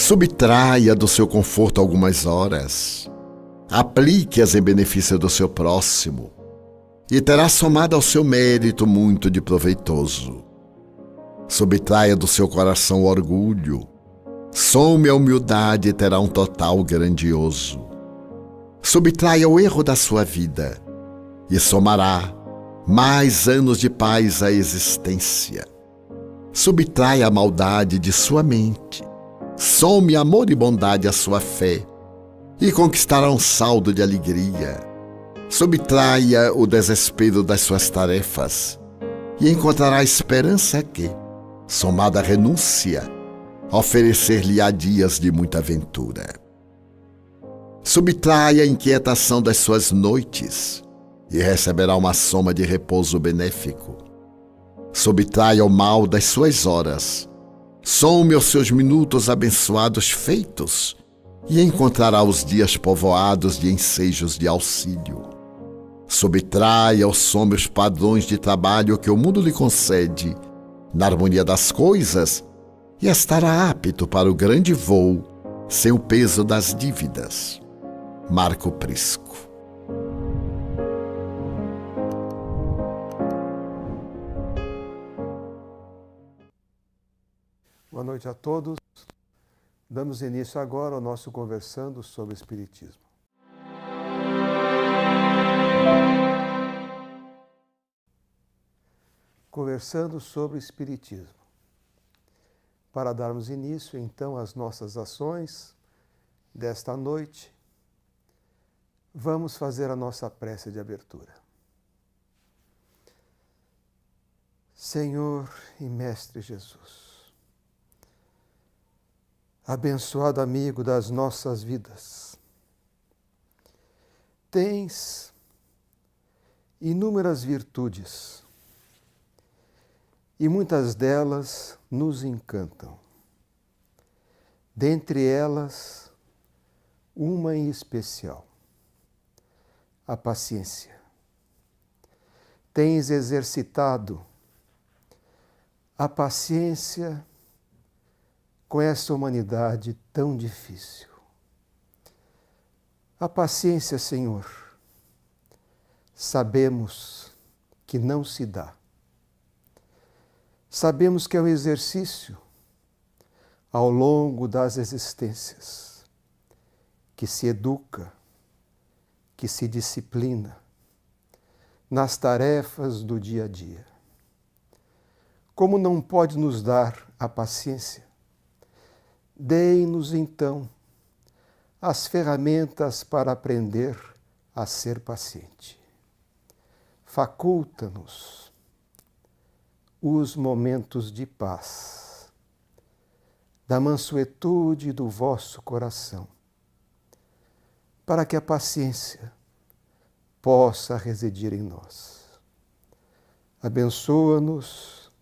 Subtraia do seu conforto algumas horas. Aplique-as em benefício do seu próximo e terá somado ao seu mérito muito de proveitoso. Subtraia do seu coração o orgulho. Some a humildade e terá um total grandioso. Subtraia o erro da sua vida e somará mais anos de paz à existência. Subtraia a maldade de sua mente. Some amor e bondade à sua fé e conquistará um saldo de alegria. Subtraia o desespero das suas tarefas e encontrará esperança que, somada à renúncia, oferecer-lhe-á dias de muita aventura. Subtraia a inquietação das suas noites e receberá uma soma de repouso benéfico. Subtraia o mal das suas horas, some os seus minutos abençoados feitos e encontrará os dias povoados de ensejos de auxílio. Subtraia ou some os padrões de trabalho que o mundo lhe concede, na harmonia das coisas, e estará apto para o grande voo, sem o peso das dívidas. Marco Prisco. Boa noite a todos. Damos início agora ao nosso Conversando sobre Espiritismo. Conversando sobre Espiritismo. Para darmos início, então, às nossas ações desta noite, vamos fazer a nossa prece de abertura. Senhor e Mestre Jesus, abençoado amigo das nossas vidas, tens inúmeras virtudes e muitas delas nos encantam. Dentre elas, uma em especial, a paciência. Tens exercitado a paciência com essa humanidade tão difícil. A paciência, Senhor, sabemos que não se dá. Sabemos que é um exercício ao longo das existências, que se educa, que se disciplina nas tarefas do dia a dia. Como não pode nos dar a paciência, dê-nos então as ferramentas para aprender a ser paciente. Faculta-nos os momentos de paz, da mansuetude do vosso coração, para que a paciência possa residir em nós. Abençoa-nos,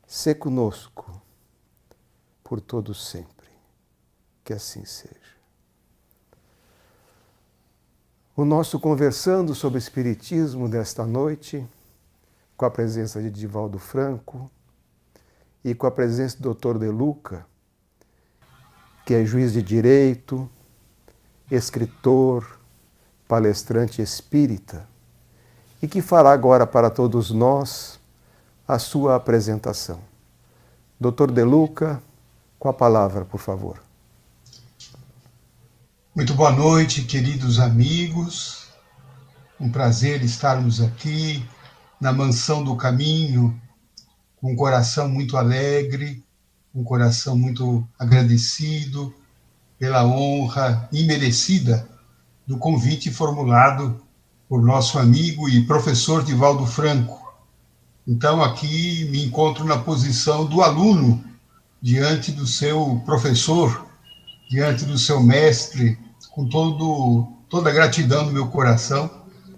sê conosco, por todo sempre. Que assim seja. O nosso Conversando sobre Espiritismo desta noite, com a presença de Divaldo Franco e com a presença do Dr. De Luca, que é juiz de direito, escritor, palestrante espírita, e que fará agora para todos nós a sua apresentação. Dr. De Luca, com a palavra, por favor. Muito boa noite, queridos amigos. Um prazer estarmos aqui na Mansão do Caminho, com um coração muito alegre, um coração muito agradecido pela honra imerecida do convite formulado por nosso amigo e professor Divaldo Franco. Então, aqui me encontro na posição do aluno diante do seu professor, diante do seu mestre, com toda a gratidão no meu coração,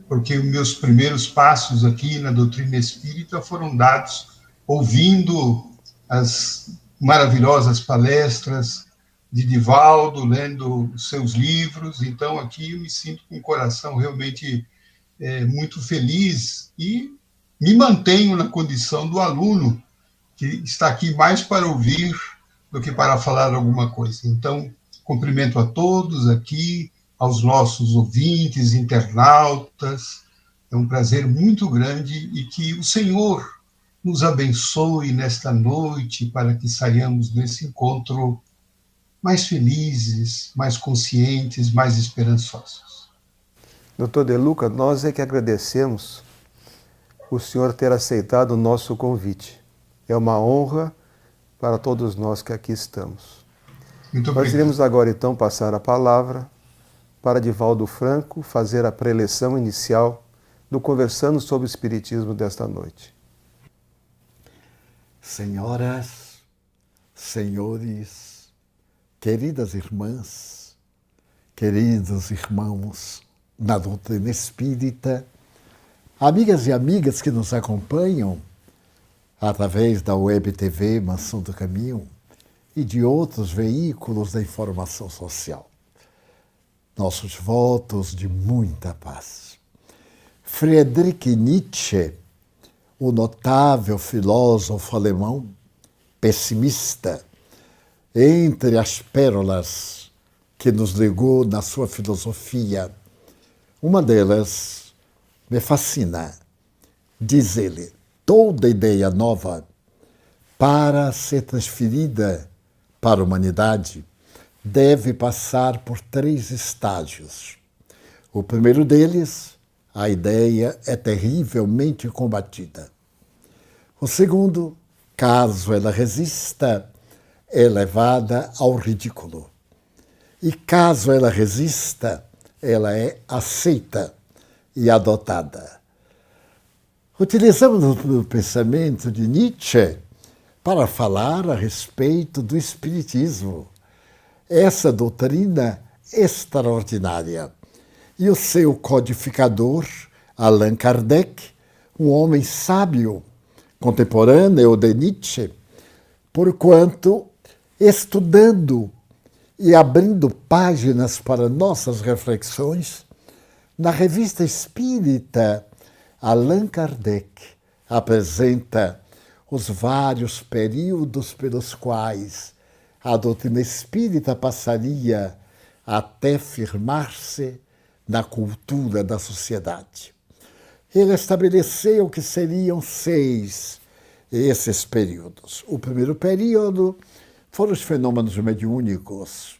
porque os meus primeiros passos aqui na doutrina espírita foram dados ouvindo as maravilhosas palestras de Divaldo, lendo os seus livros. Então, aqui eu me sinto com o coração realmente muito feliz e me mantenho na condição do aluno que está aqui mais para ouvir do que para falar alguma coisa. Então, cumprimento a todos aqui, aos nossos ouvintes, internautas. É um prazer muito grande e que o Senhor nos abençoe nesta noite para que saiamos desse encontro mais felizes, mais conscientes, mais esperançosos. Doutor De Luca, nós é que agradecemos o senhor ter aceitado o nosso convite. É uma honra para todos nós que aqui estamos. Muito obrigado. Nós iremos agora então passar a palavra para Divaldo Franco fazer a preleção inicial do Conversando sobre o Espiritismo desta noite. Senhoras, senhores, queridas irmãs, queridos irmãos na doutrina espírita, amigas e amigas que nos acompanham através da Web TV Mansão do Caminho e de outros veículos da informação social. Nossos votos de muita paz. Friedrich Nietzsche, o notável filósofo alemão, pessimista, entre as pérolas que nos legou na sua filosofia, uma delas me fascina. Diz ele, toda ideia nova, para ser transferida para a humanidade, deve passar por 3 estágios. O primeiro deles, a ideia é terrivelmente combatida. O segundo, caso ela resista, é levada ao ridículo. E caso ela resista, ela é aceita e adotada. Utilizamos o pensamento de Nietzsche para falar a respeito do Espiritismo, essa doutrina extraordinária. E o seu codificador, Allan Kardec, um homem sábio, contemporâneo de Nietzsche, porquanto, estudando e abrindo páginas para nossas reflexões, na Revista Espírita, Allan Kardec apresenta os vários períodos pelos quais a doutrina espírita passaria até firmar-se na cultura da sociedade. Ele estabeleceu que seriam 6 esses períodos. O primeiro período foram os fenômenos mediúnicos,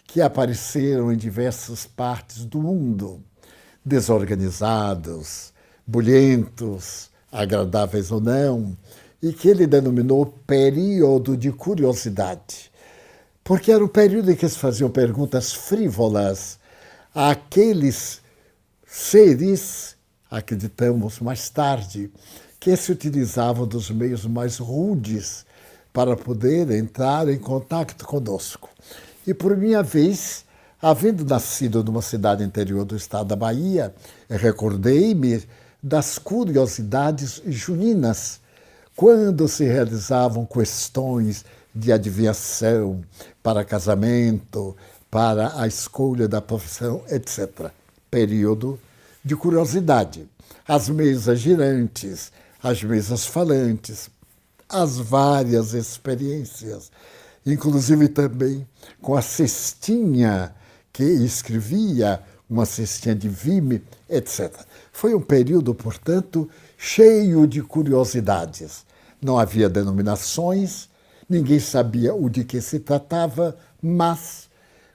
que apareceram em diversas partes do mundo, desorganizados, bulhentos, agradáveis ou não, e que ele denominou período de curiosidade, porque era o período em que se faziam perguntas frívolas àqueles seres, acreditamos mais tarde, que se utilizavam dos meios mais rudes para poder entrar em contato conosco. E por minha vez, havendo nascido numa cidade interior do estado da Bahia, recordei-me das curiosidades juninas, quando se realizavam questões de adivinhação para casamento, para a escolha da profissão, etc. Período de curiosidade. As mesas girantes, as mesas falantes, as várias experiências, inclusive também com a cestinha que escrevia, uma cestinha de vime, etc. Foi um período, portanto, cheio de curiosidades. Não havia denominações, ninguém sabia o de que se tratava, mas,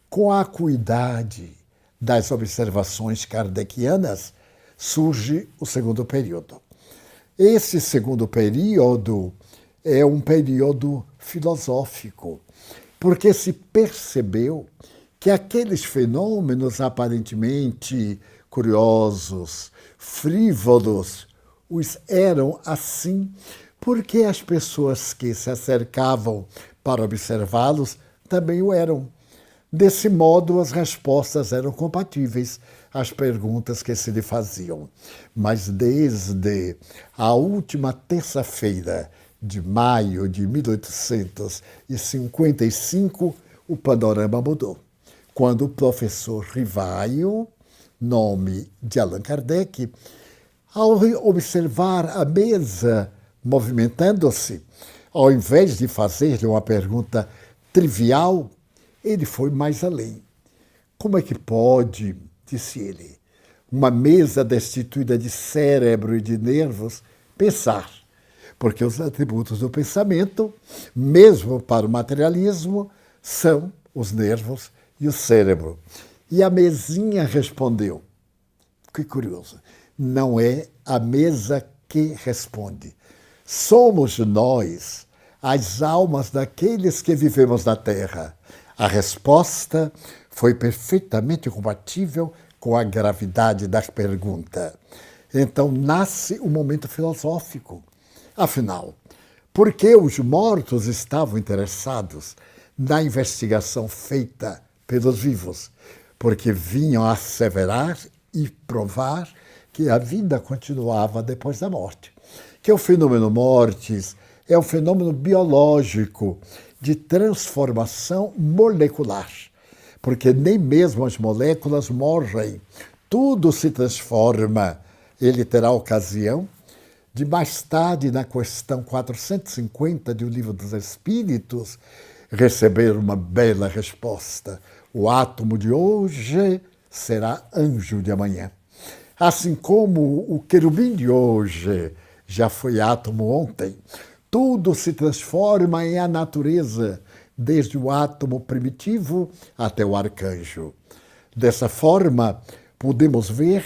com a acuidade das observações kardecianas, surge o segundo período. Esse segundo período é um período filosófico, porque se percebeu que aqueles fenômenos aparentemente curiosos, frívolos, os eram assim porque as pessoas que se acercavam para observá-los também o eram. Desse modo, as respostas eram compatíveis às perguntas que se lhe faziam. Mas desde a última terça-feira de maio de 1855, o panorama mudou. Quando o professor Rivaio, nome de Allan Kardec, ao observar a mesa movimentando-se, ao invés de fazer-lhe uma pergunta trivial, ele foi mais além. Como é que pode, disse ele, uma mesa destituída de cérebro e de nervos pensar? Porque os atributos do pensamento, mesmo para o materialismo, são os nervos e o cérebro. E a mesinha respondeu, que curioso, não é a mesa que responde. Somos nós, as almas daqueles que vivemos na Terra. A resposta foi perfeitamente compatível com a gravidade da pergunta. Então nasce o momento filosófico. Afinal, por que os mortos estavam interessados na investigação feita pelos vivos? Porque vinham asseverar e provar que a vida continuava depois da morte. Que o fenômeno mortis é um fenômeno biológico de transformação molecular, porque nem mesmo as moléculas morrem, tudo se transforma. Ele terá ocasião de mais tarde, na questão 450 do Livro dos Espíritos, receber uma bela resposta. O átomo de hoje será anjo de amanhã. Assim como o querubim de hoje já foi átomo ontem, tudo se transforma em a natureza, desde o átomo primitivo até o arcanjo. Dessa forma, podemos ver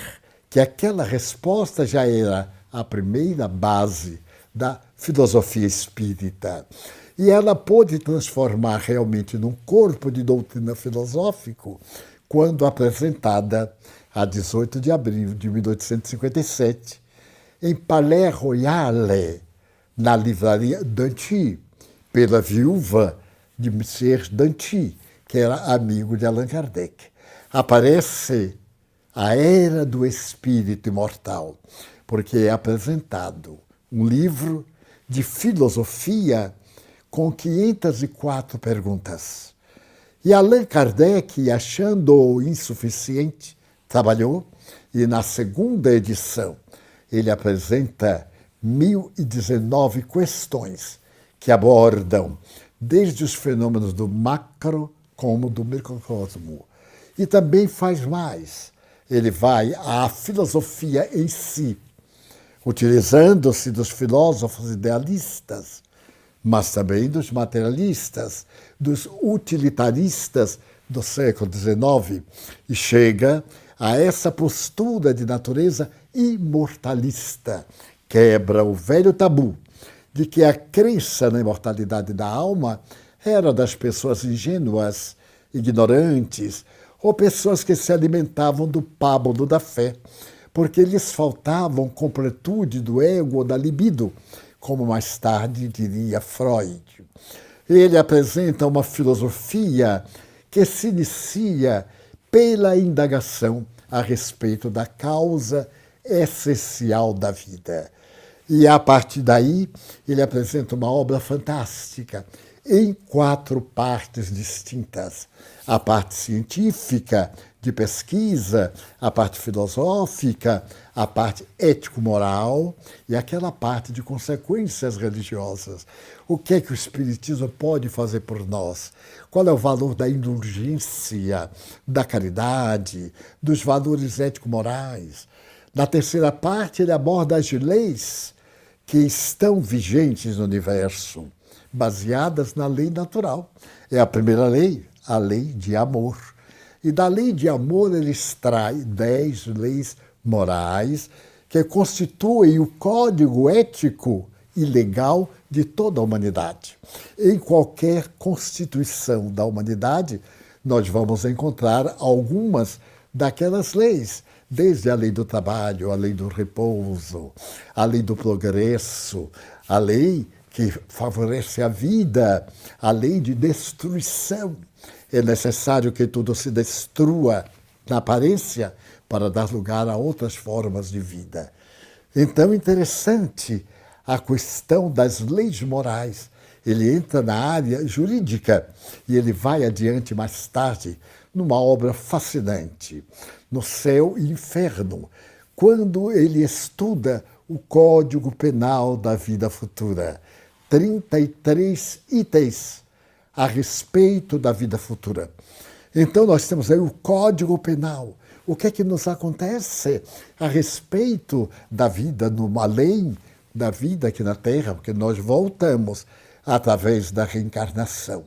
que aquela resposta já era a primeira base da filosofia espírita. E ela pôde transformar realmente num corpo de doutrina filosófico quando apresentada a 18 de abril de 1857, em Palais Royal, na livraria Danty, pela viúva de Monsieur Danty, que era amigo de Allan Kardec. Aparece a Era do Espírito Imortal, porque é apresentado um livro de filosofia com 504 perguntas. E Allan Kardec, achando-o insuficiente, trabalhou e na segunda edição ele apresenta 1019 questões que abordam desde os fenômenos do macro como do microcosmo. E também faz mais. Ele vai à filosofia em si, utilizando-se dos filósofos idealistas, mas também dos materialistas, dos utilitaristas do século XIX, e chega a essa postura de natureza imortalista, quebra o velho tabu de que a crença na imortalidade da alma era das pessoas ingênuas, ignorantes, ou pessoas que se alimentavam do pábulo da fé, porque lhes faltavam completude do ego ou da libido, como mais tarde diria Freud. Ele apresenta uma filosofia que se inicia pela indagação a respeito da causa essencial da vida. E a partir daí, ele apresenta uma obra fantástica, em 4 partes distintas. A parte científica, de pesquisa, a parte filosófica, a parte ético-moral e aquela parte de consequências religiosas. O que é que o Espiritismo pode fazer por nós? Qual é o valor da indulgência, da caridade, dos valores ético-morais? Na terceira parte, ele aborda as leis que estão vigentes no universo, baseadas na lei natural. É a primeira lei, a lei de amor. E da lei de amor ele extrai 10 leis morais que constituem o código ético e legal de toda a humanidade. Em qualquer constituição da humanidade, nós vamos encontrar algumas daquelas leis, desde a lei do trabalho, a lei do repouso, a lei do progresso, a lei que favorece a vida, a lei de destruição. É necessário que tudo se destrua na aparência para dar lugar a outras formas de vida. Então, interessante a questão das leis morais. Ele entra na área jurídica e ele vai adiante mais tarde numa obra fascinante, No Céu e Inferno, quando ele estuda o Código Penal da vida futura. 33 itens a respeito da vida futura. Então nós temos aí o Código Penal. O que é que nos acontece a respeito da vida no além da vida aqui na Terra, porque nós voltamos através da reencarnação.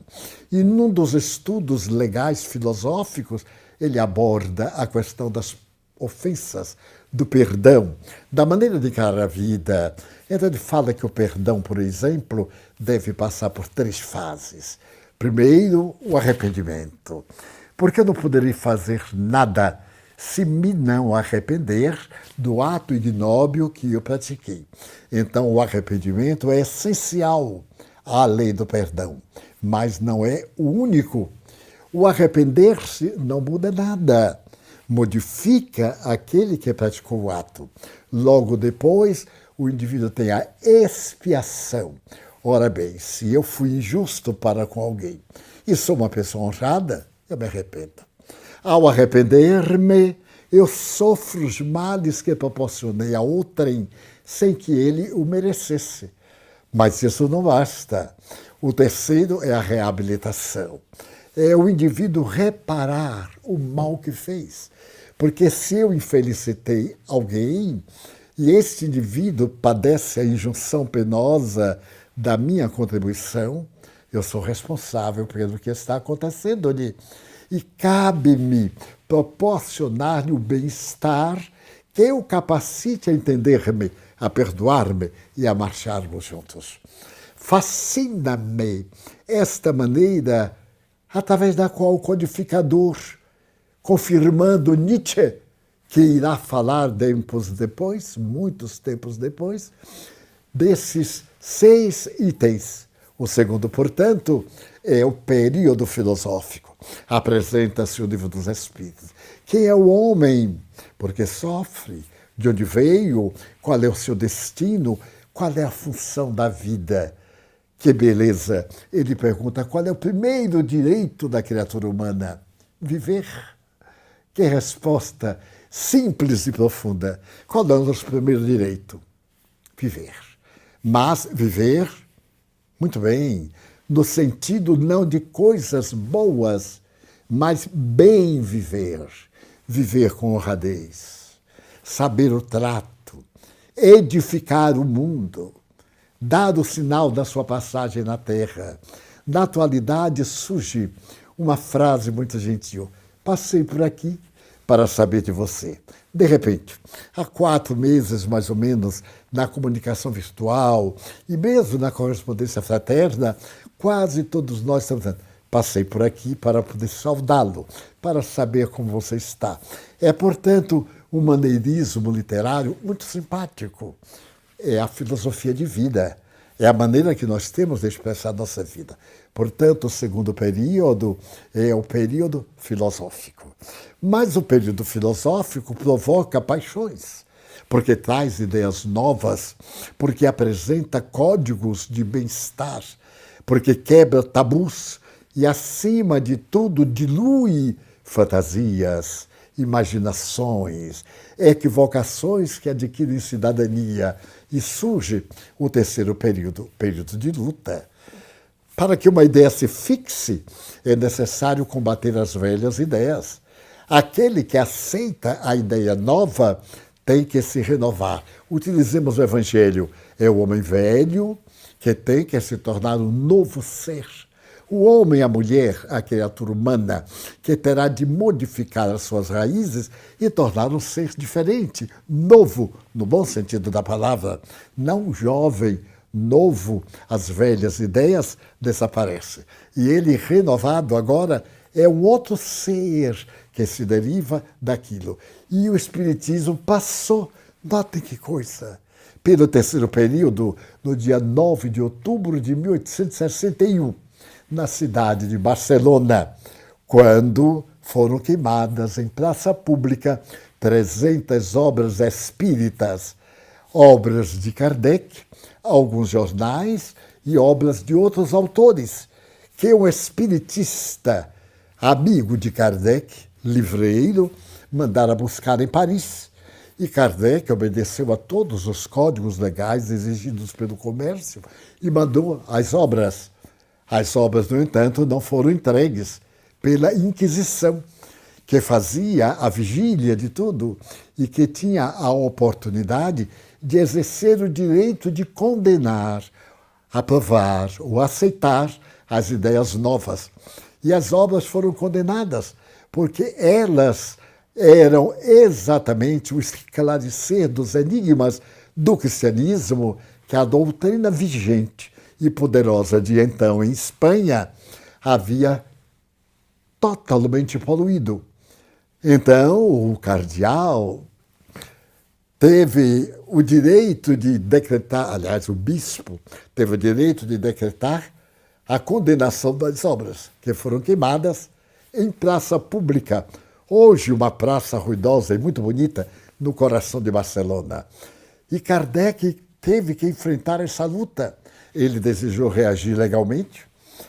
E num dos estudos legais filosóficos, ele aborda a questão das ofensas, do perdão, da maneira de encarar a vida. Então ele fala que o perdão, por exemplo, deve passar por 3 fases. Primeiro, o arrependimento. Porque eu não poderia fazer nada se me não arrepender do ato ignóbil que eu pratiquei. Então, o arrependimento é essencial à lei do perdão, mas não é o único. O arrepender-se não muda nada, modifica aquele que praticou o ato. Logo depois, o indivíduo tem a expiação. Ora bem, se eu fui injusto para com alguém e sou uma pessoa honrada, eu me arrependo. Ao arrepender-me, eu sofro os males que proporcionei a outrem sem que ele o merecesse. Mas isso não basta. O terceiro é a reabilitação. É o indivíduo reparar o mal que fez. Porque se eu infelicitei alguém e este indivíduo padece a injunção penosa da minha contribuição, eu sou responsável pelo que está acontecendo ali. E cabe-me proporcionar-lhe o bem-estar que o capacite a entender-me, a perdoar-me e a marcharmos juntos. Fascina-me esta maneira através da qual o codificador, confirmando Nietzsche, que irá falar tempos depois, muitos tempos depois, desses 6 itens. O segundo, portanto, é o período filosófico. Apresenta-se o livro dos Espíritos. Quem é o homem? Porque sofre. De onde veio? Qual é o seu destino? Qual é a função da vida? Que beleza! Ele pergunta qual é o primeiro direito da criatura humana? Viver. Que resposta simples e profunda. Qual é o nosso primeiro direito? Viver. Mas viver, muito bem, no sentido não de coisas boas, mas bem viver. Viver com honradez, saber o trato, edificar o mundo, dar o sinal da sua passagem na Terra. Na atualidade surge uma frase muito gentil: passei por aqui para saber de você. De repente, há 4 meses, mais ou menos, na comunicação virtual e mesmo na correspondência fraterna, quase todos nós estamos dizendo: passei por aqui para poder saudá-lo, para saber como você está. É, portanto, um maneirismo literário muito simpático. É a filosofia de vida. É a maneira que nós temos de expressar a nossa vida. Portanto, o segundo período é o período filosófico. Mas o período filosófico provoca paixões, porque traz ideias novas, porque apresenta códigos de bem-estar, porque quebra tabus e, acima de tudo, dilui fantasias, imaginações, equivocações que adquirem cidadania. E surge o terceiro período, período de luta. Para que uma ideia se fixe, é necessário combater as velhas ideias. Aquele que aceita a ideia nova tem que se renovar. Utilizemos o Evangelho. É o homem velho que tem que se tornar um novo ser. O homem e a mulher, a criatura humana, que terá de modificar as suas raízes e tornar um ser diferente, novo, no bom sentido da palavra. Não jovem, novo, as velhas ideias desaparecem. E ele, renovado agora, é um outro ser que se deriva daquilo. E o Espiritismo passou, notem que coisa, pelo terceiro período, no dia 9 de outubro de 1861, na cidade de Barcelona, quando foram queimadas em praça pública 300 obras espíritas, obras de Kardec, alguns jornais e obras de outros autores, que um espiritista, amigo de Kardec, livreiro, mandara buscar em Paris. E Kardec obedeceu a todos os códigos legais exigidos pelo comércio e mandou as obras. As obras, no entanto, não foram entregues pela Inquisição, que fazia a vigília de tudo e que tinha a oportunidade de exercer o direito de condenar, aprovar ou aceitar as ideias novas. E as obras foram condenadas porque elas eram exatamente o esclarecer dos enigmas do cristianismo que a doutrina vigente e poderosa de então em Espanha havia totalmente poluído. Então, o cardeal teve o direito de decretar, aliás, o bispo teve o direito de decretar a condenação das obras, que foram queimadas em praça pública. Hoje, uma praça ruidosa e muito bonita no coração de Barcelona. E Kardec teve que enfrentar essa luta. Ele desejou reagir legalmente,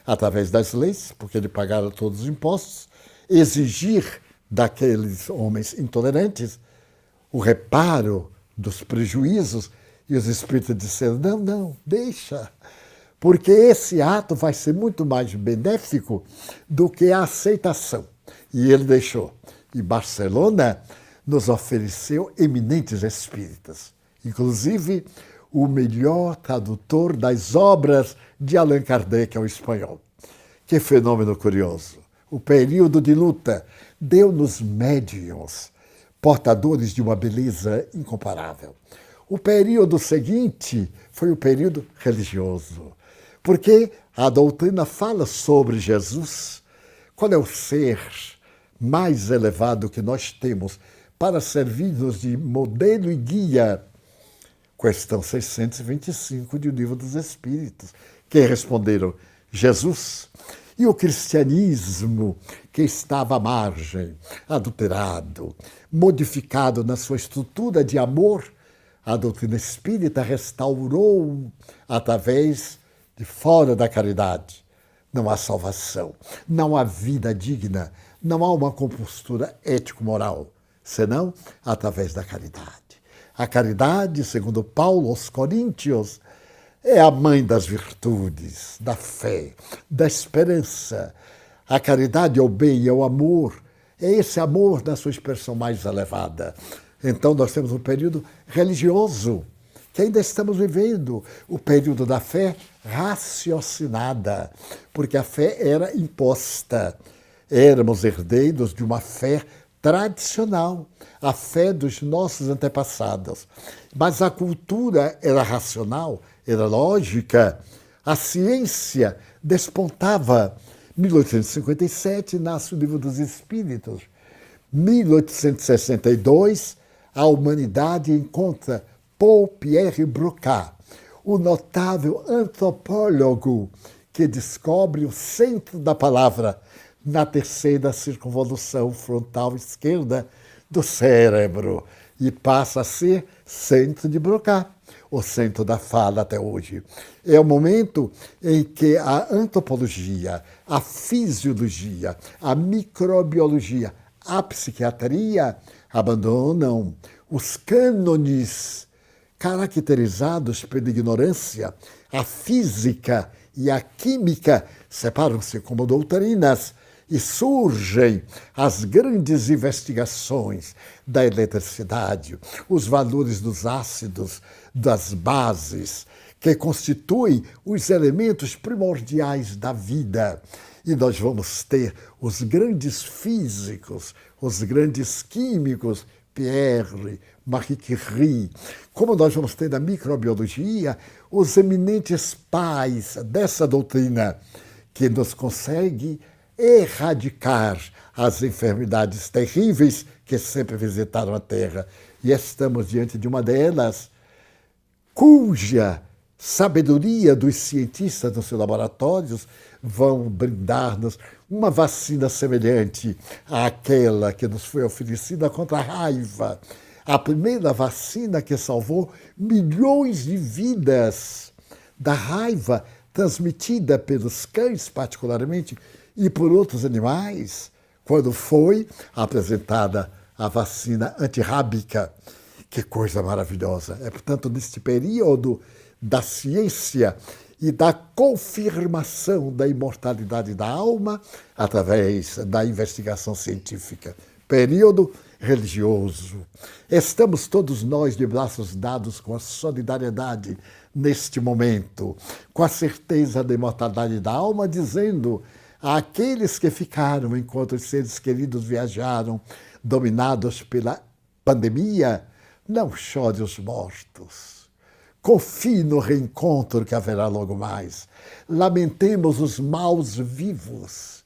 através das leis, porque ele pagara todos os impostos, exigir daqueles homens intolerantes o reparo dos prejuízos, e os espíritos disseram, não, deixa, porque esse ato vai ser muito mais benéfico do que a aceitação. E ele deixou. E Barcelona nos ofereceu eminentes espíritas, inclusive o melhor tradutor das obras de Allan Kardec ao espanhol. Que fenômeno curioso! O período de luta deu-nos médiuns, portadores de uma beleza incomparável. O período seguinte foi o período religioso, porque a doutrina fala sobre Jesus. Qual é o ser mais elevado que nós temos para servir-nos de modelo e guia? Questão 625 do Livro dos Espíritos. Que responderam? Jesus. E o cristianismo, que estava à margem, adulterado, modificado na sua estrutura de amor, a doutrina espírita restaurou através de fora da caridade. Não há salvação, não há vida digna, não há uma compostura ético-moral, senão através da caridade. A caridade, segundo Paulo aos Coríntios, é a mãe das virtudes, da fé, da esperança. A caridade é o bem, é o amor. É esse amor na sua expressão mais elevada. Então nós temos um período religioso, que ainda estamos vivendo, o período da fé raciocinada, porque a fé era imposta. Éramos herdeiros de uma fé tradicional, a fé dos nossos antepassados. Mas a cultura era racional, era lógica. A ciência despontava. 1857 nasce o Livro dos Espíritos. 1862, a humanidade encontra Paul Pierre Broca, o notável antropólogo que descobre o centro da palavra na terceira circunvolução frontal esquerda do cérebro e passa a ser centro de Broca, o centro da fala até hoje. É o momento em que a antropologia, a fisiologia, a microbiologia, a psiquiatria abandonam os cânones caracterizados pela ignorância. A física e a química separam-se como doutrinas e surgem as grandes investigações da eletricidade, os valores dos ácidos, das bases, que constituem os elementos primordiais da vida. E nós vamos ter os grandes físicos, os grandes químicos, Pierre, Marie Curie, como nós vamos ter na microbiologia, os eminentes pais dessa doutrina, que nos consegue erradicar as enfermidades terríveis que sempre visitaram a Terra. E estamos diante de uma delas, cuja sabedoria dos cientistas nos seus laboratórios vão brindar-nos uma vacina semelhante àquela que nos foi oferecida contra a raiva. A primeira vacina que salvou milhões de vidas da raiva transmitida pelos cães, particularmente, e por outros animais, quando foi apresentada a vacina antirrábica. Que coisa maravilhosa! É, portanto, neste período da ciência e da confirmação da imortalidade da alma através da investigação científica. Período religioso. Estamos todos nós de braços dados com a solidariedade neste momento, com a certeza da imortalidade da alma, dizendo àqueles que ficaram enquanto os seres queridos viajaram, dominados pela pandemia, não chore os mortos. Confie no reencontro que haverá logo mais. Lamentemos os maus vivos.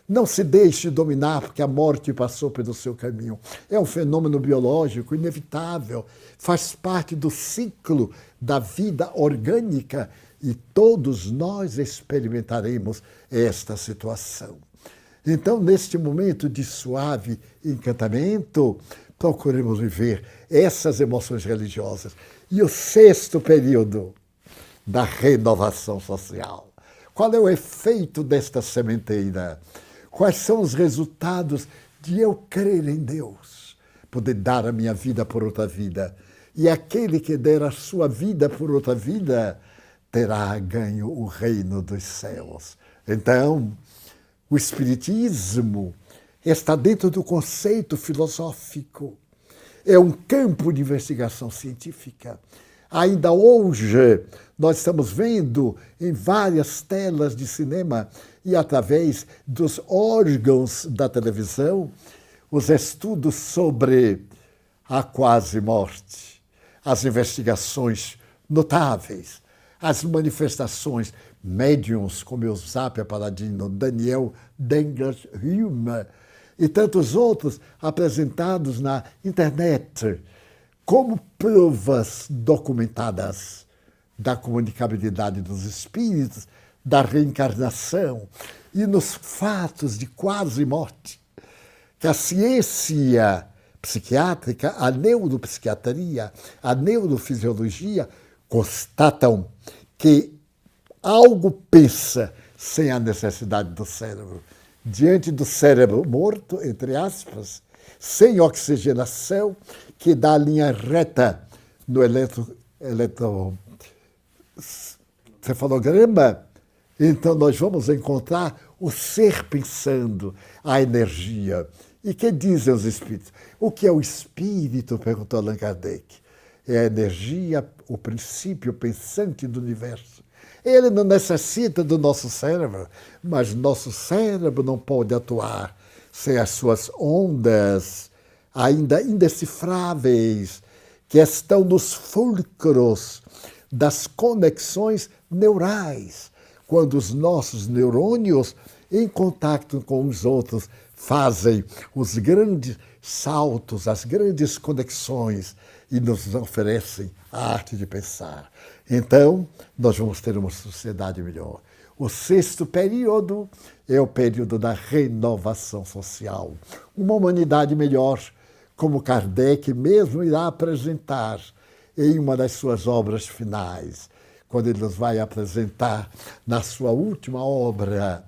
Não se deixe dominar porque a morte passou pelo seu caminho. É um fenômeno biológico inevitável, faz parte do ciclo da vida orgânica e todos nós experimentaremos esta situação. Então, neste momento de suave encantamento, procuremos viver essas emoções religiosas. E o 6º período da renovação social. Qual é o efeito desta sementeira? Quais são os resultados de eu crer em Deus? Poder dar a minha vida por outra vida. E aquele que der a sua vida por outra vida terá ganho o reino dos céus. Então, o Espiritismo está dentro do conceito filosófico. É um campo de investigação científica. Ainda hoje, nós estamos vendo em várias telas de cinema e através dos órgãos da televisão os estudos sobre a quase morte, as investigações notáveis, as manifestações médiums como Eusapia Paladino, Daniel Dengler-Hume e tantos outros apresentados na internet como provas documentadas da comunicabilidade dos espíritos, da reencarnação e nos fatos de quase morte, que a ciência psiquiátrica, a neuropsiquiatria, a neurofisiologia constatam que algo pensa sem a necessidade do cérebro. Diante do cérebro morto, entre aspas, sem oxigenação, que dá a linha reta no eletrocefalograma, então nós vamos encontrar o ser pensando, a energia. E que dizem os espíritos? O que é o espírito? Perguntou Allan Kardec. É a energia, o princípio pensante do universo. Ele não necessita do nosso cérebro, mas nosso cérebro não pode atuar sem as suas ondas ainda indecifráveis, que estão nos fulcros das conexões neurais, quando os nossos neurônios, em contato com os outros, fazem os grandes saltos, as grandes conexões e nos oferecem a arte de pensar. Então, nós vamos ter uma sociedade melhor. O 6º período é o período da renovação social. Uma humanidade melhor, como Kardec mesmo irá apresentar em uma das suas obras finais, quando ele nos vai apresentar na sua última obra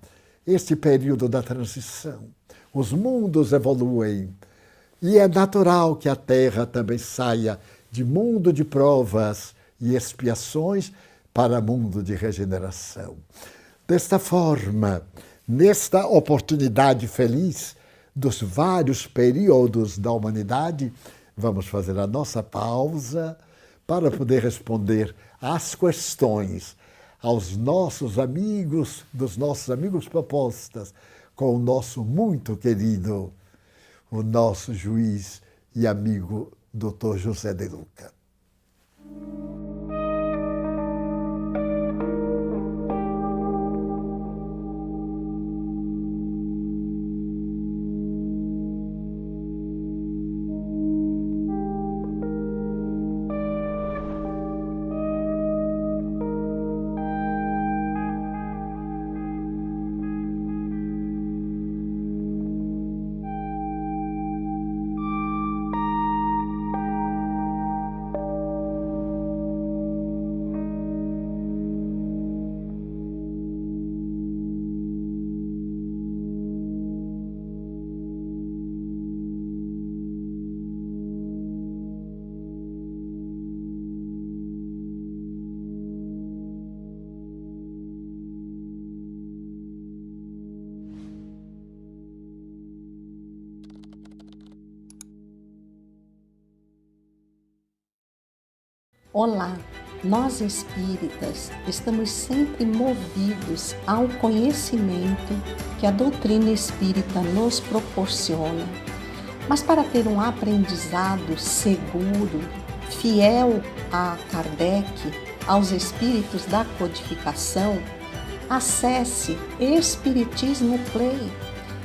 este período da transição. Os mundos evoluem e é natural que a Terra também saia de mundo de provas e expiações para mundo de regeneração. Desta forma, nesta oportunidade feliz dos vários períodos da humanidade, vamos fazer a nossa pausa para poder responder às questões aos nossos amigos, dos nossos amigos propostas, com o nosso muito querido, o nosso juiz e amigo Dr. José de Luca. Olá, nós espíritas estamos sempre movidos ao conhecimento que a doutrina espírita nos proporciona. Mas para ter um aprendizado seguro, fiel a Kardec, aos espíritos da codificação, acesse Espiritismo Play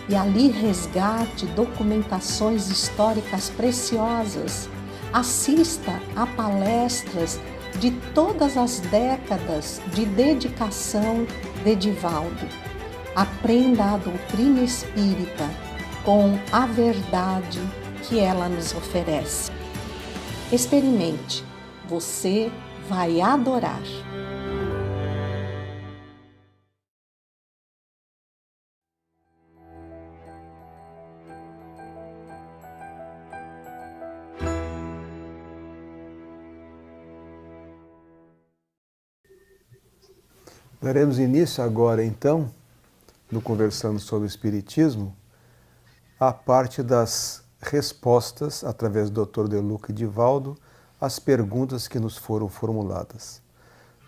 e ali resgate documentações históricas preciosas. Assista a palestras de todas as décadas de dedicação de Divaldo. Aprenda a doutrina espírita com a verdade que ela nos oferece. Experimente, você vai adorar. Daremos início agora, então, no Conversando sobre o Espiritismo, à parte das respostas, através do Dr. De Luca e Divaldo, às perguntas que nos foram formuladas.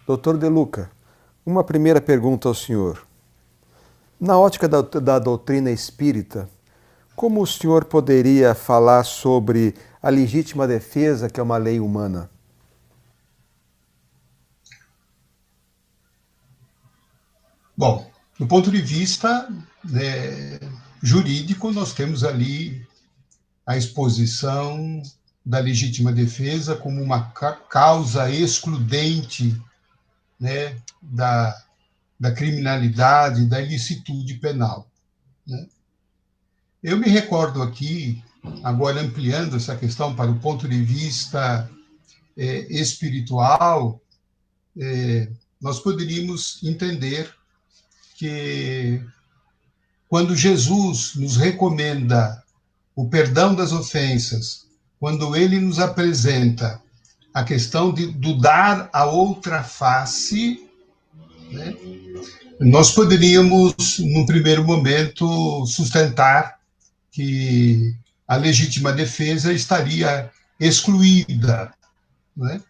Dr. De Luca, uma primeira pergunta ao senhor. Na ótica da doutrina espírita, como o senhor poderia falar sobre a legítima defesa, que é uma lei humana? Bom, do ponto de vista jurídico, nós temos ali a exposição da legítima defesa como uma causa excludente, né, da criminalidade, da ilicitude penal, né? Eu me recordo aqui, agora ampliando essa questão para o ponto de vista espiritual, nós poderíamos entender que quando Jesus nos recomenda o perdão das ofensas, quando ele nos apresenta a questão do dar a outra face, né, nós poderíamos, num primeiro momento, sustentar que a legítima defesa estaria excluída, né?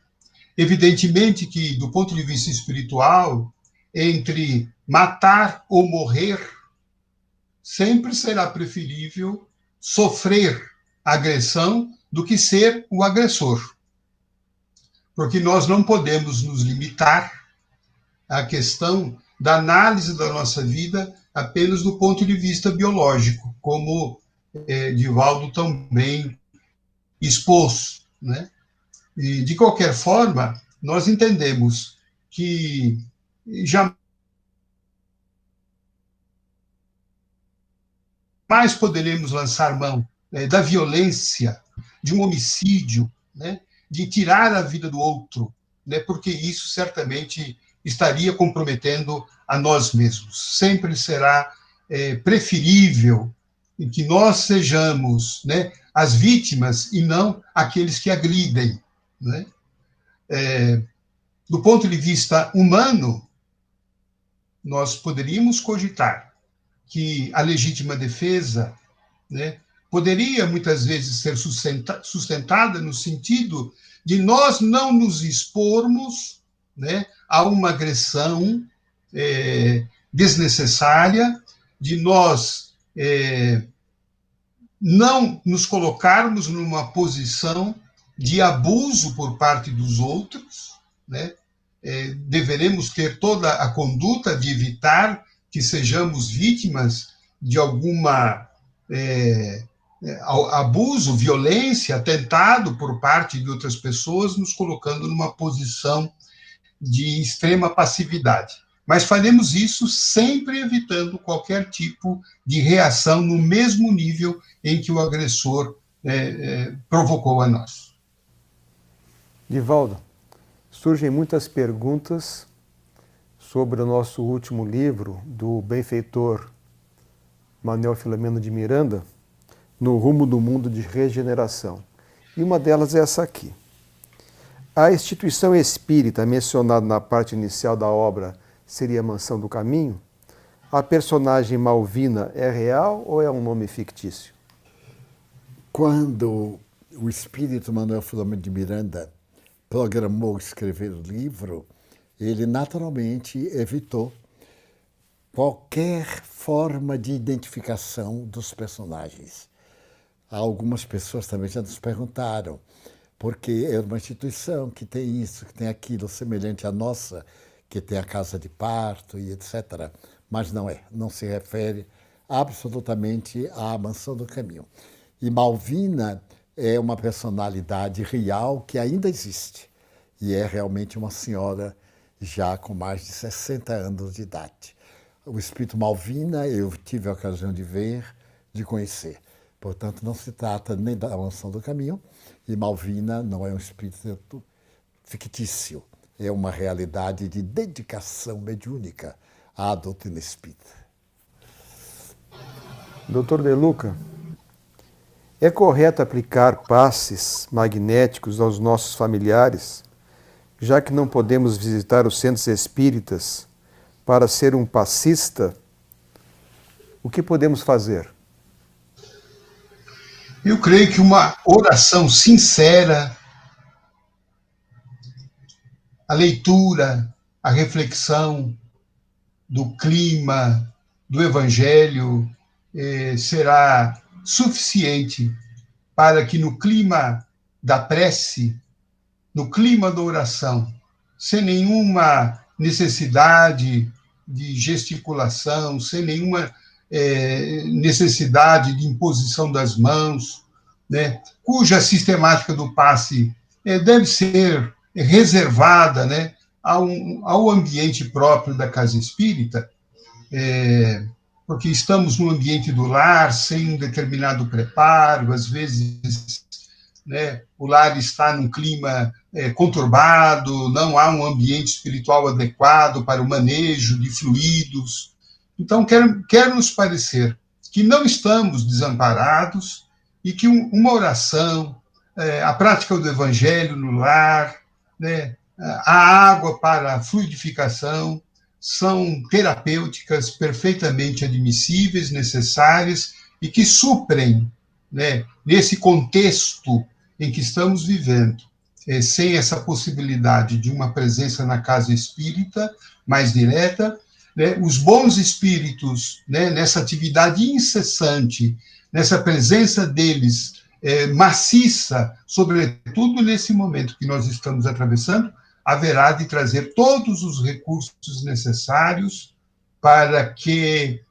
Evidentemente que, do ponto de vista espiritual, entre matar ou morrer, sempre será preferível sofrer agressão do que ser o agressor. Porque nós não podemos nos limitar à questão da análise da nossa vida apenas do ponto de vista biológico, como Divaldo também expôs, né? E, de qualquer forma, nós entendemos que jamais poderemos lançar mão da violência, de um homicídio, né, de tirar a vida do outro, né, porque isso certamente estaria comprometendo a nós mesmos. Sempre será preferível que nós sejamos, né, as vítimas e não aqueles que agridem, né? Do ponto de vista humano, nós poderíamos cogitar que a legítima defesa, né, poderia muitas vezes ser sustentada no sentido de nós não nos expormos, né, a uma agressão desnecessária, de nós não nos colocarmos numa posição de abuso por parte dos outros, né? Deveremos ter toda a conduta de evitar que sejamos vítimas de alguma abuso, violência, atentado por parte de outras pessoas, nos colocando numa posição de extrema passividade. Mas faremos isso sempre evitando qualquer tipo de reação no mesmo nível em que o agressor provocou a nós. Divaldo, surgem muitas perguntas sobre o nosso último livro do benfeitor Manuel Filomeno de Miranda, No Rumo do Mundo de Regeneração. E uma delas é essa aqui. A instituição espírita mencionada na parte inicial da obra seria a Mansão do Caminho? A personagem Malvina é real ou é um nome fictício? Quando o espírito Manuel Filomeno de Miranda programou escrever o livro, ele naturalmente evitou qualquer forma de identificação dos personagens. Algumas pessoas também já nos perguntaram, porque é uma instituição que tem isso, que tem aquilo, semelhante à nossa, que tem a casa de parto e etc. Mas não se refere absolutamente à Mansão do Caminho. E Malvina é uma personalidade real que ainda existe, e é realmente uma senhora já com mais de 60 anos de idade. O espírito Malvina eu tive a ocasião de ver, de conhecer. Portanto, não se trata nem da Mansão do Caminho, e Malvina não é um espírito fictício, é uma realidade de dedicação mediúnica à doutrina espírita. Doutor De Luca, é correto aplicar passes magnéticos aos nossos familiares, já que não podemos visitar os centros espíritas para ser um passista? O que podemos fazer? Eu creio que uma oração sincera, a leitura, a reflexão do clima, do Evangelho, será suficiente para que no clima da prece, no clima da oração, sem nenhuma necessidade de gesticulação, sem nenhuma necessidade de imposição das mãos, né, cuja sistemática do passe deve ser reservada, né, ao ambiente próprio da casa espírita, porque estamos no ambiente do lar, sem um determinado preparo, às vezes, né, o lar está num clima conturbado, não há um ambiente espiritual adequado para o manejo de fluidos. Então, quer nos parecer que não estamos desamparados e que uma oração, a prática do Evangelho no lar, né, a água para a fluidificação, são terapêuticas perfeitamente admissíveis, necessárias e que suprem, né, nesse contexto em que estamos vivendo, sem essa possibilidade de uma presença na casa espírita mais direta, né, os bons espíritos, né, nessa atividade incessante, nessa presença deles maciça, sobretudo nesse momento que nós estamos atravessando, haverá de trazer todos os recursos necessários para que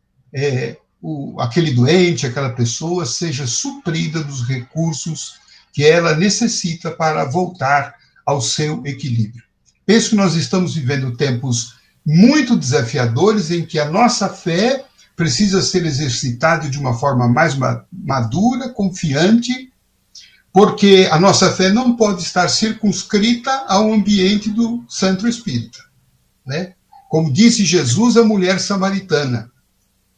aquele doente, aquela pessoa, seja suprida dos recursos que ela necessita para voltar ao seu equilíbrio. Penso que nós estamos vivendo tempos muito desafiadores em que a nossa fé precisa ser exercitada de uma forma mais madura, confiante, porque a nossa fé não pode estar circunscrita ao ambiente do Santo Espírita, né? Como disse Jesus à mulher samaritana,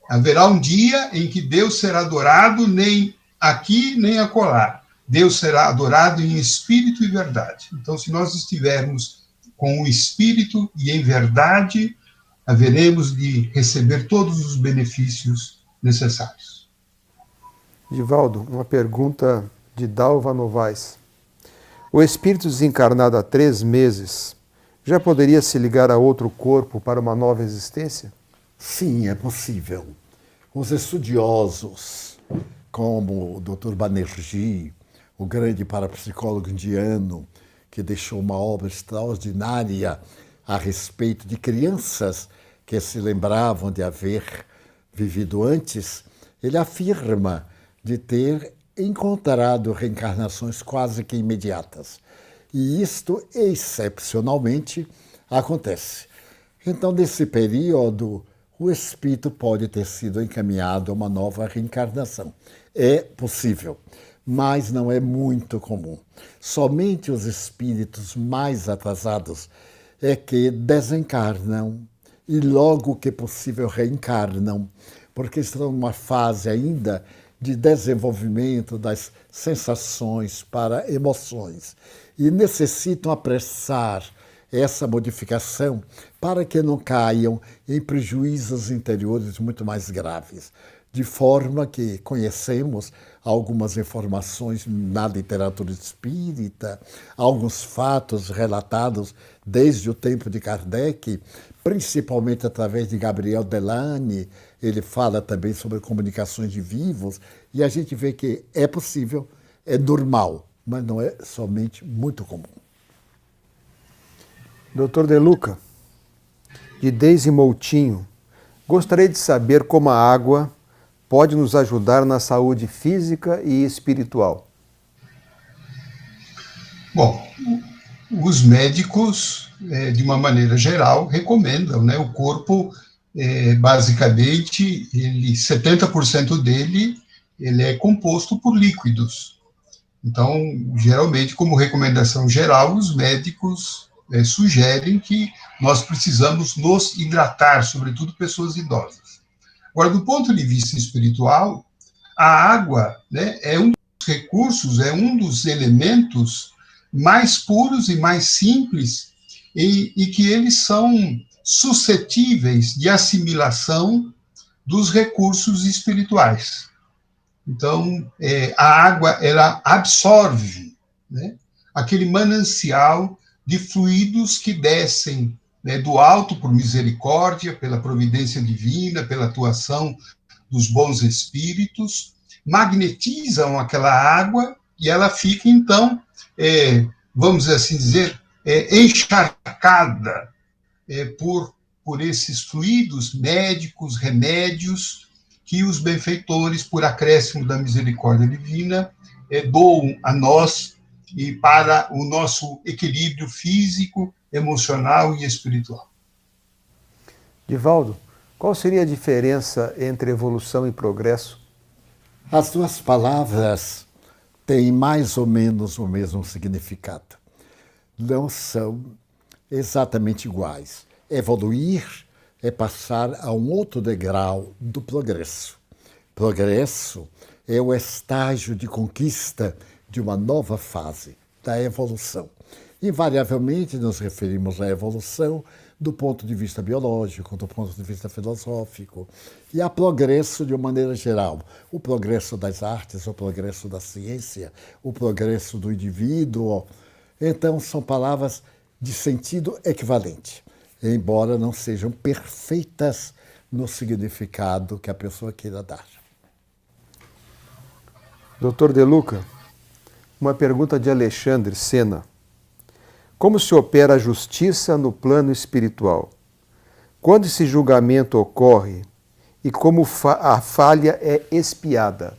haverá um dia em que Deus será adorado nem aqui nem acolá. Deus será adorado em espírito e verdade. Então, se nós estivermos com o espírito e em verdade, haveremos de receber todos os benefícios necessários. Divaldo, uma pergunta de Dalva Novaes. O espírito desencarnado há 3 meses já poderia se ligar a outro corpo para uma nova existência? Sim, é possível. Os estudiosos, como o Dr. Banerjee, o grande parapsicólogo indiano, que deixou uma obra extraordinária a respeito de crianças que se lembravam de haver vivido antes, ele afirma de ter encontrado reencarnações quase que imediatas. E isto, excepcionalmente, acontece. Então, nesse período, o espírito pode ter sido encaminhado a uma nova reencarnação. É possível, mas não é muito comum. Somente os espíritos mais atrasados é que desencarnam e logo que possível reencarnam, porque estão numa fase ainda de desenvolvimento das sensações para emoções e necessitam apressar essa modificação para que não caiam em prejuízos interiores muito mais graves. de forma que conhecemos algumas informações na literatura espírita, alguns fatos relatados desde o tempo de Kardec, principalmente através de Gabriel Delany. Ele fala também sobre comunicações de vivos, e a gente vê que é possível, é normal, mas não é somente muito comum. Dr. De Luca, de Deise Moutinho, gostaria de saber como a água pode nos ajudar na saúde física e espiritual. Bom, os médicos, de uma maneira geral, recomendam, né? O corpo, basicamente, 70% dele ele é composto por líquidos. Então, geralmente, como recomendação geral, os médicos sugerem que nós precisamos nos hidratar, sobretudo pessoas idosas. Agora, do ponto de vista espiritual, a água, né, é um dos recursos, é um dos elementos mais puros e mais simples, e que eles são suscetíveis de assimilação dos recursos espirituais. Então, a água, ela absorve, né, aquele manancial de fluidos que descem, né, do alto por misericórdia, pela providência divina, pela atuação dos bons espíritos, magnetizam aquela água e ela fica, então, vamos assim dizer, encharcada por esses fluidos médicos, remédios, que os benfeitores, por acréscimo da misericórdia divina, doam a nós e para o nosso equilíbrio físico, emocional e espiritual. Divaldo, qual seria a diferença entre evolução e progresso? As duas palavras têm mais ou menos o mesmo significado. Não são exatamente iguais. Evoluir é passar a um outro degrau do progresso. Progresso é o estágio de conquista de uma nova fase da evolução. Invariavelmente nos referimos à evolução do ponto de vista biológico, do ponto de vista filosófico, e a progresso de uma maneira geral. O progresso das artes, o progresso da ciência, o progresso do indivíduo. Então, são palavras de sentido equivalente, embora não sejam perfeitas no significado que a pessoa queira dar. Dr. De Luca, uma pergunta de Alexandre Sena. Como se opera a justiça no plano espiritual? Quando esse julgamento ocorre e como a falha é expiada?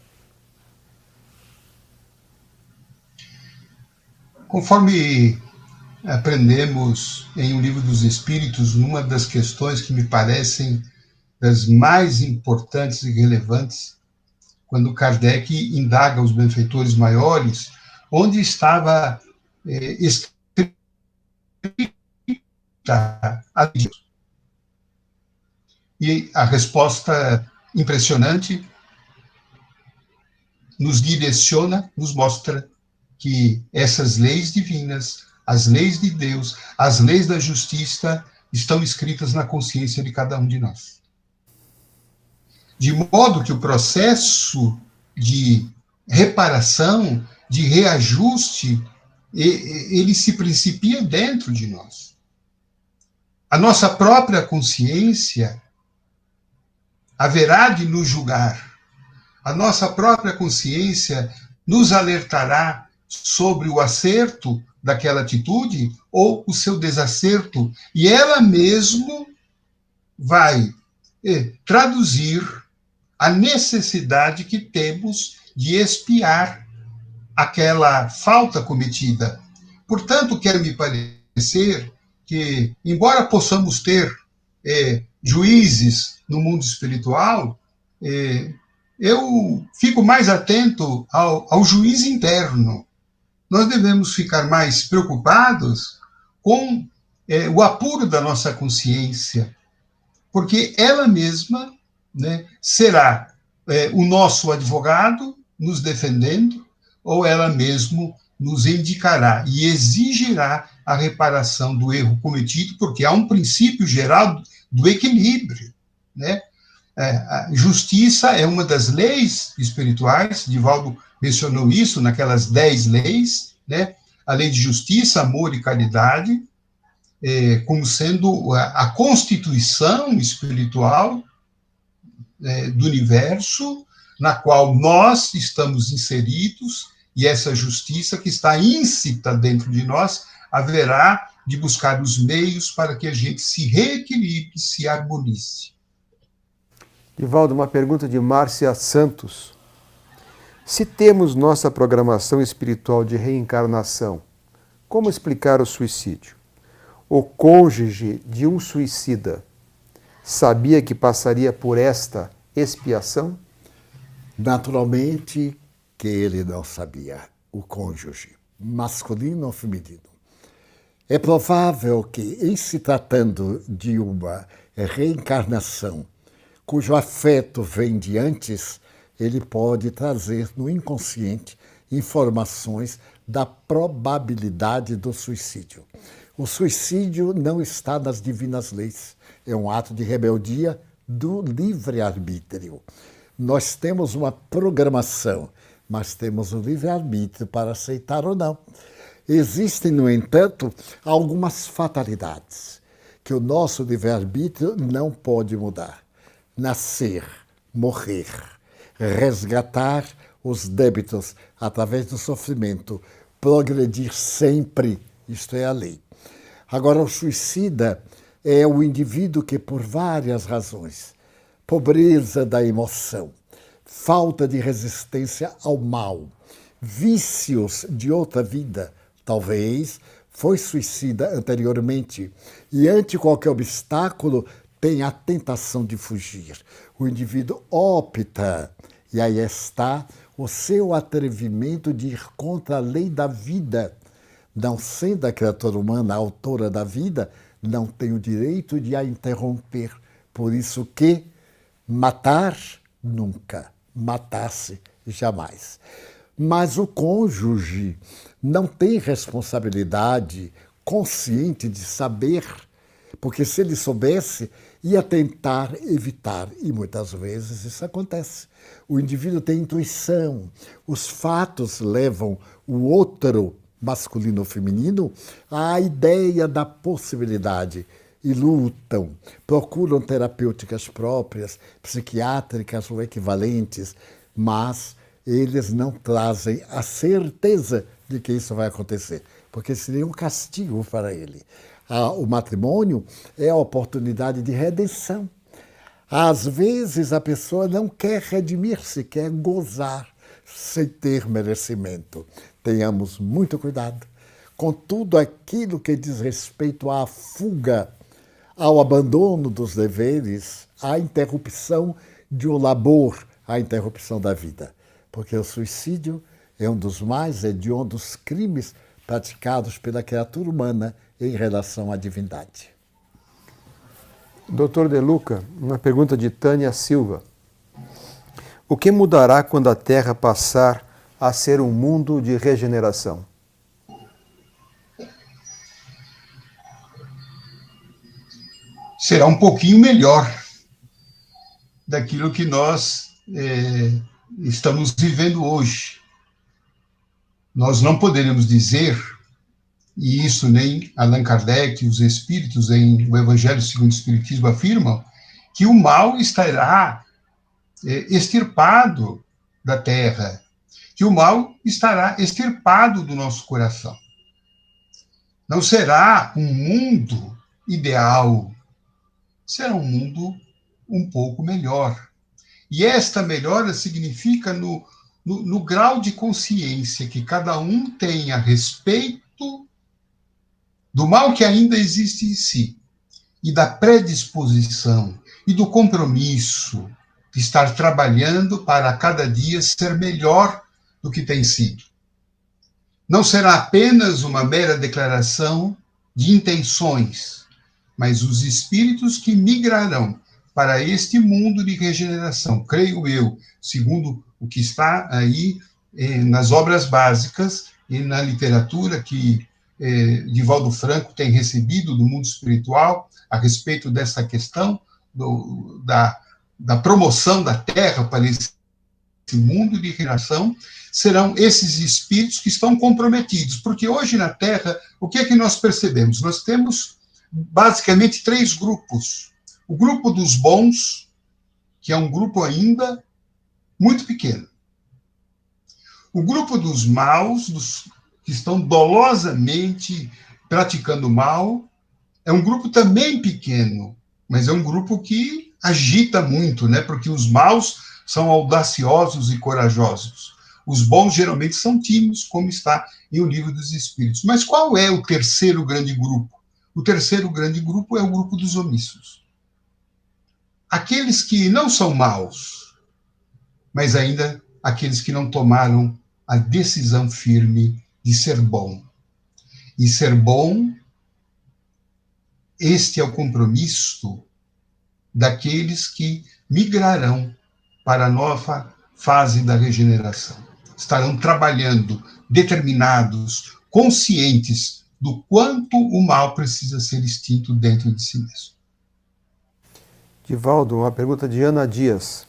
Conforme aprendemos em O Livro dos Espíritos, numa das questões que me parecem das mais importantes e relevantes, quando Kardec indaga os benfeitores maiores, onde estava escrita a Deus. E a resposta impressionante nos direciona, nos mostra que essas leis divinas, as leis de Deus, as leis da justiça, estão escritas na consciência de cada um de nós. De modo que o processo de reparação, de reajuste, ele se principia dentro de nós. A nossa própria consciência haverá de nos julgar. A nossa própria consciência nos alertará sobre o acerto daquela atitude ou o seu desacerto, e ela mesmo vai traduzir a necessidade que temos de expiar aquela falta cometida. Portanto, quer me parecer que, embora possamos ter juízes no mundo espiritual, eu fico mais atento ao juiz interno. Nós devemos ficar mais preocupados com o apuro da nossa consciência, porque ela mesma, né, será o nosso advogado nos defendendo, ou ela mesmo nos indicará e exigirá a reparação do erro cometido, porque há um princípio geral do equilíbrio, né? A justiça é uma das leis espirituais, Divaldo mencionou isso naquelas 10 leis, né? A lei de justiça, amor e caridade, como sendo a constituição espiritual do universo, na qual nós estamos inseridos, e essa justiça que está íncita dentro de nós, haverá de buscar os meios para que a gente se reequilibre, se harmonize. Divaldo, uma pergunta de Márcia Santos. Se temos nossa programação espiritual de reencarnação, como explicar o suicídio? O cônjuge de um suicida sabia que passaria por esta expiação? Naturalmente que ele não sabia, o cônjuge, masculino ou feminino. É provável que, em se tratando de uma reencarnação, cujo afeto vem de antes, ele pode trazer no inconsciente informações da probabilidade do suicídio. O suicídio não está nas divinas leis, é um ato de rebeldia do livre-arbítrio. Nós temos uma programação, mas temos o livre-arbítrio para aceitar ou não. Existem, no entanto, algumas fatalidades que o nosso livre-arbítrio não pode mudar. Nascer, morrer, resgatar os débitos através do sofrimento, progredir sempre, isto é a lei. Agora, o suicida é o indivíduo que, por várias razões, pobreza da emoção, falta de resistência ao mal, vícios de outra vida, talvez foi suicida anteriormente e, ante qualquer obstáculo, tem a tentação de fugir. O indivíduo opta, e aí está o seu atrevimento de ir contra a lei da vida. Não sendo a criatura humana a autora da vida, não tem o direito de a interromper. Por isso que matar, nunca. Matar-se, jamais. Mas o cônjuge não tem responsabilidade consciente de saber, porque se ele soubesse, ia tentar evitar, e muitas vezes isso acontece. O indivíduo tem intuição, os fatos levam o outro, masculino ou feminino, à ideia da possibilidade e lutam, procuram terapêuticas próprias, psiquiátricas ou equivalentes, mas eles não trazem a certeza de que isso vai acontecer, porque seria um castigo para ele. O matrimônio é a oportunidade de redenção. Às vezes a pessoa não quer redimir-se, quer gozar sem ter merecimento. Tenhamos muito cuidado com tudo aquilo que diz respeito à fuga, ao abandono dos deveres, à interrupção de um labor, à interrupção da vida. Porque o suicídio é um dos mais hediondos crimes praticados pela criatura humana em relação à divindade. Dr. De Luca, uma pergunta de Tânia Silva. O que mudará quando a Terra passar a ser um mundo de regeneração? Será um pouquinho melhor daquilo que nós estamos vivendo hoje. Nós não poderemos dizer, e isso nem Allan Kardec e os espíritos em o Evangelho segundo o Espiritismo afirmam, que o mal estará extirpado da Terra, que o mal estará extirpado do nosso coração. Não será um mundo ideal, será um mundo um pouco melhor. E esta melhora significa no grau de consciência que cada um tem a respeito do mal que ainda existe em si, e da predisposição e do compromisso de estar trabalhando para cada dia ser melhor do que tem sido. Não será apenas uma mera declaração de intenções, mas os espíritos que migrarão para este mundo de regeneração, creio eu, segundo o que está aí nas obras básicas e na literatura que Divaldo Franco tem recebido do mundo espiritual a respeito dessa questão da promoção da Terra para esse mundo de regeneração, serão esses espíritos que estão comprometidos. Porque hoje na Terra, o que é que nós percebemos? Nós temos basicamente 3 grupos. O grupo dos bons, que é um grupo ainda muito pequeno. O grupo dos maus, dos que estão dolosamente praticando mal, é um grupo também pequeno, mas é um grupo que agita muito, né? Porque os maus são audaciosos e corajosos. Os bons geralmente são tímidos, como está em O Livro dos Espíritos. Mas qual é o terceiro grande grupo? O terceiro grande grupo é o grupo dos omissos. Aqueles que não são maus, mas ainda aqueles que não tomaram a decisão firme de ser bom. E ser bom, este é o compromisso daqueles que migrarão para a nova fase da regeneração. Estarão trabalhando, determinados, conscientes do quanto o mal precisa ser extinto dentro de si mesmo. Divaldo, uma pergunta de Ana Dias.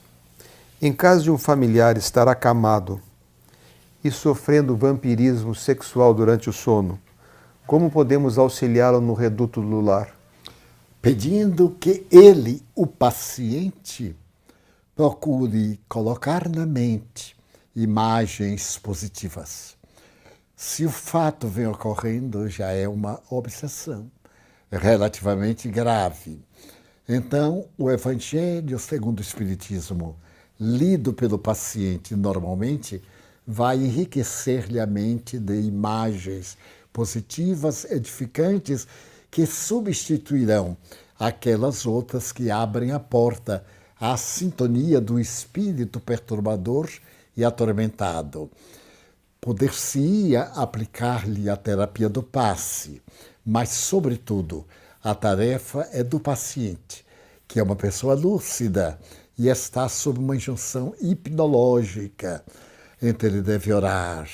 Em caso de um familiar estar acamado e sofrendo vampirismo sexual durante o sono, como podemos auxiliá-lo no reduto do lar? Pedindo que ele, o paciente, procure colocar na mente imagens positivas. Se o fato vem ocorrendo, já é uma obsessão relativamente grave. Então, o Evangelho segundo o Espiritismo, lido pelo paciente normalmente, vai enriquecer-lhe a mente de imagens positivas, edificantes, que substituirão aquelas outras que abrem a porta à sintonia do espírito perturbador e atormentado. Poder-se-ia aplicar-lhe a terapia do passe, mas, sobretudo, a tarefa é do paciente, que é uma pessoa lúcida e está sob uma injunção hipnológica. Então ele deve orar,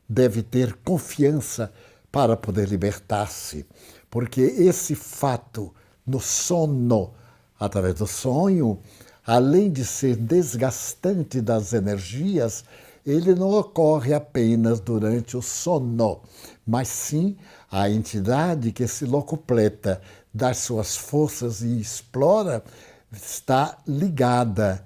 deve ter confiança para poder libertar-se, porque esse fato no sono, através do sonho, além de ser desgastante das energias, ele não ocorre apenas durante o sono, mas sim a entidade que se locupleta das suas forças e explora está ligada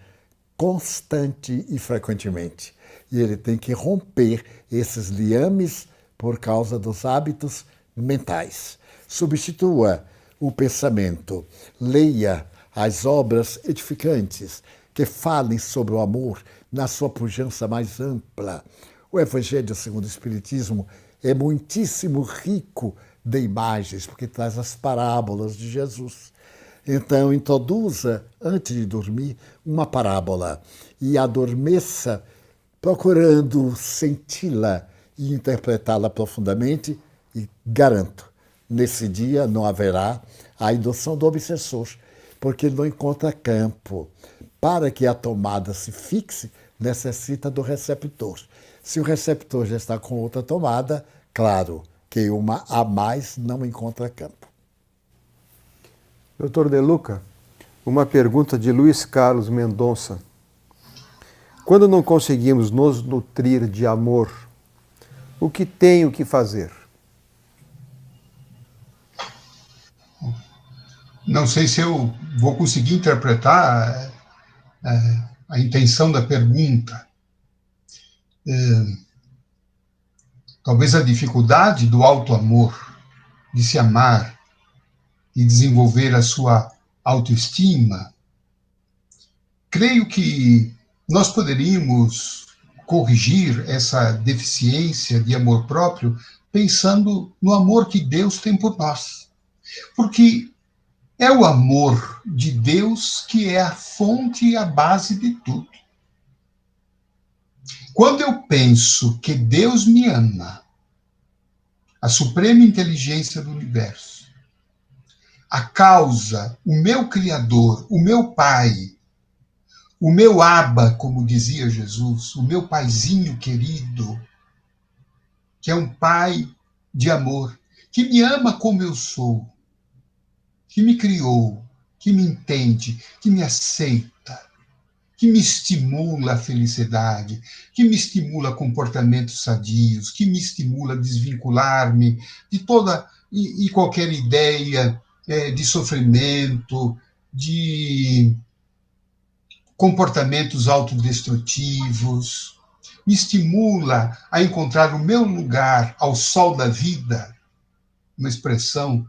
constante e frequentemente. E ele tem que romper esses liames por causa dos hábitos mentais. Substitua o pensamento, leia as obras edificantes que falem sobre o amor na sua pujança mais ampla. O Evangelho segundo o Espiritismo é muitíssimo rico de imagens, porque traz as parábolas de Jesus. Então, introduza, antes de dormir, uma parábola e adormeça procurando senti-la e interpretá-la profundamente e garanto, nesse dia não haverá a indução do obsessor, porque ele não encontra campo. Para que a tomada se fixe, necessita do receptor. Se o receptor já está com outra tomada, claro que uma a mais não encontra campo. Dr. De Luca, uma pergunta de Luiz Carlos Mendonça. Quando não conseguimos nos nutrir de amor, o que tenho que fazer? Não sei se eu vou conseguir interpretar a intenção da pergunta. Talvez a dificuldade do auto-amor, de se amar e desenvolver a sua autoestima. Creio que nós poderíamos corrigir essa deficiência de amor próprio pensando no amor que Deus tem por nós. Porque é o amor de Deus que é a fonte e a base de tudo. Quando eu penso que Deus me ama, a suprema inteligência do universo, a causa, o meu Criador, o meu Pai, o meu Abba, como dizia Jesus, o meu paizinho querido, que é um pai de amor, que me ama como eu sou, que me criou, que me entende, que me aceita. que me estimula a felicidade, que me estimula comportamentos sadios, que me estimula a desvincular-me de toda e qualquer ideia de sofrimento, de comportamentos autodestrutivos, me estimula a encontrar o meu lugar ao sol da vida, uma expressão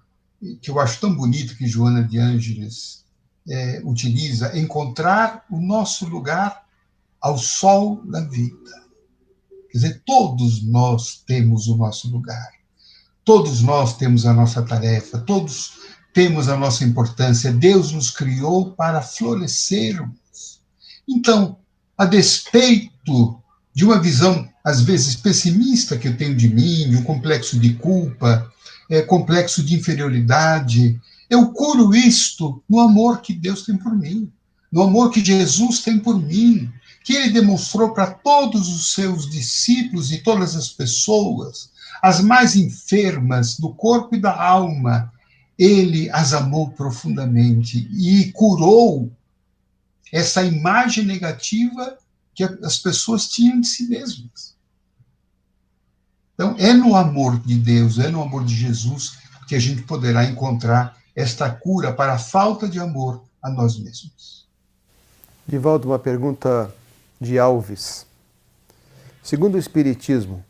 que eu acho tão bonita que Joana de Ângeles utiliza, encontrar o nosso lugar ao sol da vida. Quer dizer, todos nós temos o nosso lugar, todos nós temos a nossa tarefa, todos temos a nossa importância. Deus nos criou para florescermos. Então, a despeito de uma visão, às vezes, pessimista que eu tenho de mim, um complexo de culpa, complexo de inferioridade, eu curo isto no amor que Deus tem por mim, no amor que Jesus tem por mim, que ele demonstrou para todos os seus discípulos e todas as pessoas, as mais enfermas do corpo e da alma, ele as amou profundamente e curou essa imagem negativa que as pessoas tinham de si mesmas. Então, é no amor de Deus, é no amor de Jesus que a gente poderá encontrar esta cura para a falta de amor a nós mesmos. Divaldo, uma pergunta de Alves. Segundo o Espiritismo,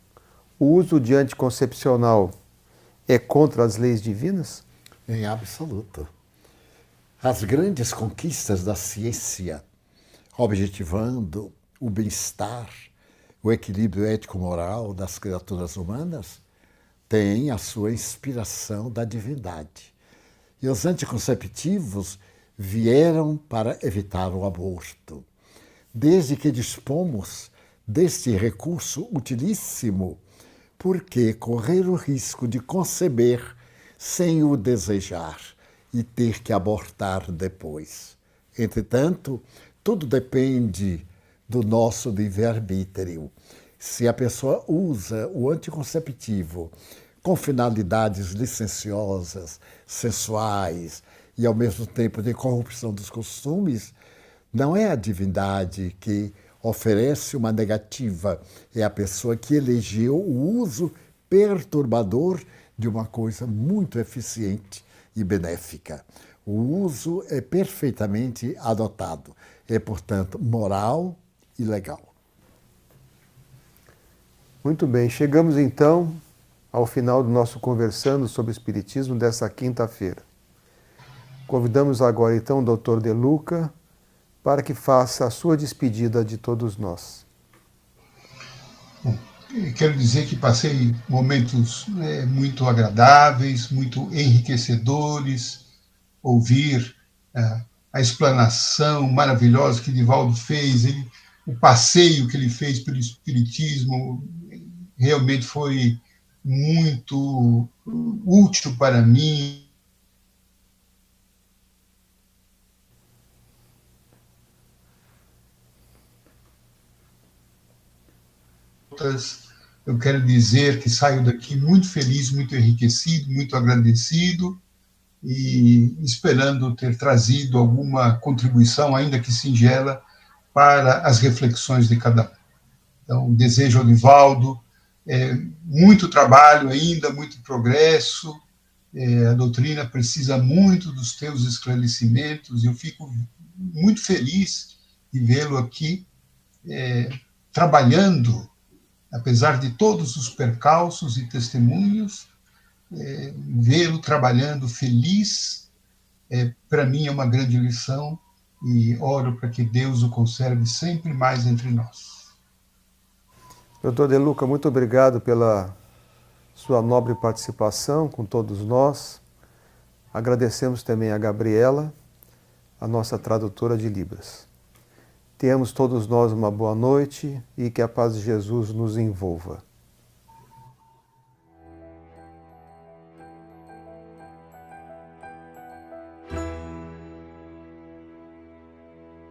o uso de anticoncepcional é contra as leis divinas? Em absoluto. As grandes conquistas da ciência, objetivando o bem-estar, o equilíbrio ético-moral das criaturas humanas, têm a sua inspiração da divindade. E os anticonceptivos vieram para evitar o aborto. Desde que dispomos deste recurso utilíssimo, por que correr o risco de conceber sem o desejar e ter que abortar depois? Entretanto, tudo depende do nosso livre-arbítrio. Se a pessoa usa o anticonceptivo com finalidades licenciosas, sensuais e, ao mesmo tempo, de corrupção dos costumes, não é a divindade que oferece uma negativa, é a pessoa que elegeu o uso perturbador de uma coisa muito eficiente e benéfica. O uso é perfeitamente adotado, é, portanto, moral e legal. Muito bem, chegamos então ao final do nosso Conversando sobre o Espiritismo dessa quinta-feira. Convidamos agora então o Dr. De Luca para que faça a sua despedida de todos nós. Bom, quero dizer que passei momentos muito agradáveis, muito enriquecedores, ouvir a explanação maravilhosa que Divaldo fez, o passeio que ele fez pelo Espiritismo, realmente foi muito útil para mim. Eu quero dizer que saio daqui muito feliz, muito enriquecido, muito agradecido e esperando ter trazido alguma contribuição, ainda que singela, para as reflexões de cada um. Então, desejo ao Divaldo muito trabalho ainda, muito progresso. A doutrina precisa muito dos teus esclarecimentos e eu fico muito feliz de vê-lo aqui trabalhando, apesar de todos os percalços e testemunhos, vê-lo trabalhando feliz, para mim é uma grande lição e oro para que Deus o conserve sempre mais entre nós. Dr. De Luca, muito obrigado pela sua nobre participação com todos nós. Agradecemos também a Gabriela, a nossa tradutora de Libras. Tenhamos todos nós uma boa noite e que a paz de Jesus nos envolva.